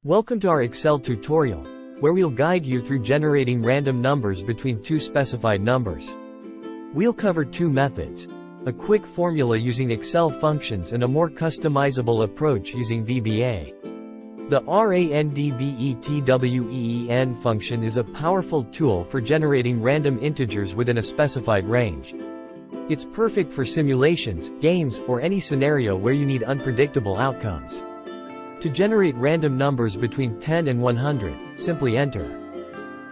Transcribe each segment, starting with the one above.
Welcome to our Excel tutorial, where we'll guide you through generating random numbers between two specified numbers. We'll cover two methods: a quick formula using Excel functions and a more customizable approach using VBA. The RANDBETWEEN function is a powerful tool for generating random integers within a specified range. It's perfect for simulations, games, or any scenario where you need unpredictable outcomes. To generate random numbers between 10 and 100, simply enter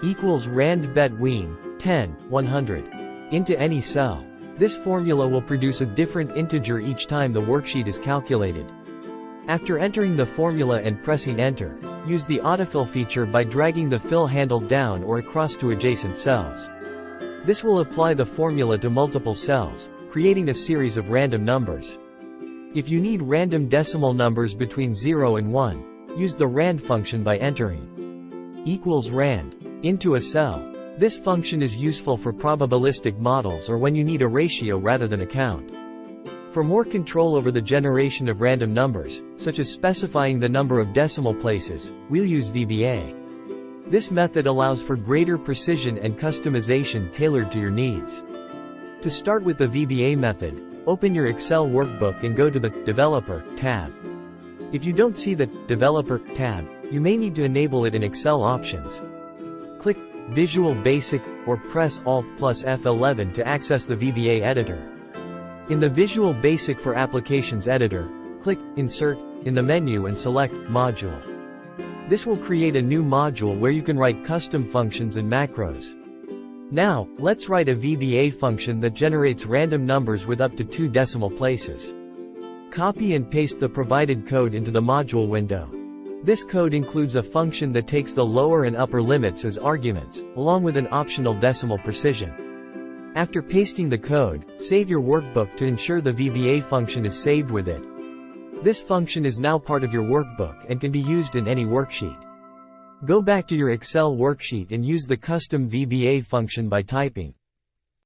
equals rand between 10, 100 into any cell. This formula will produce a different integer each time the worksheet is calculated. After entering the formula and pressing enter, use the autofill feature by dragging the fill handle down or across to adjacent cells. This will apply the formula to multiple cells, creating a series of random numbers. If you need random decimal numbers between 0 and 1, use the rand function by entering equals rand into a cell. This function is useful for probabilistic models or when you need a ratio rather than a count. For more control over the generation of random numbers, such as specifying the number of decimal places, we'll use VBA. This method allows for greater precision and customization tailored to your needs. To start with the VBA method, open your Excel workbook and go to the Developer tab. If you don't see the Developer tab, you may need to enable it in Excel options. Click Visual Basic or press Alt plus F11 to access the VBA editor. In the Visual Basic for Applications editor, click Insert in the menu and select Module. This will create a new module where you can write custom functions and macros. Now, let's write a VBA function that generates random numbers with up to 2 decimal places. Copy and paste the provided code into the module window. This code includes a function that takes the lower and upper limits as arguments, along with an optional decimal precision. After pasting the code, save your workbook to ensure the VBA function is saved with it. This function is now part of your workbook and can be used in any worksheet. Go back to your Excel worksheet and use the custom VBA function by typing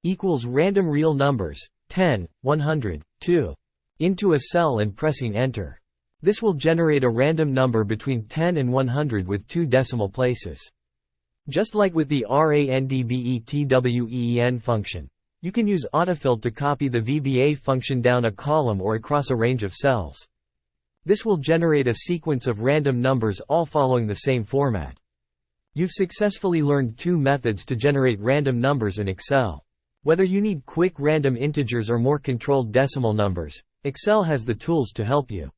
equals random real numbers, 10, 100, 2 into a cell and pressing enter. This will generate a random number between 10 and 100 with 2 decimal places. Just like with the RANDBETWEEN function, you can use autofill to copy the VBA function down a column or across a range of cells. This will generate a sequence of random numbers all following the same format. You've successfully learned 2 methods to generate random numbers in Excel. Whether you need quick random integers or more controlled decimal numbers, Excel has the tools to help you.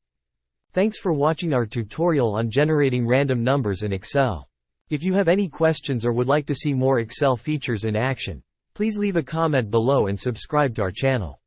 Thanks for watching our tutorial on generating random numbers in Excel. If you have any questions or would like to see more Excel features in action, please leave a comment below and subscribe to our channel.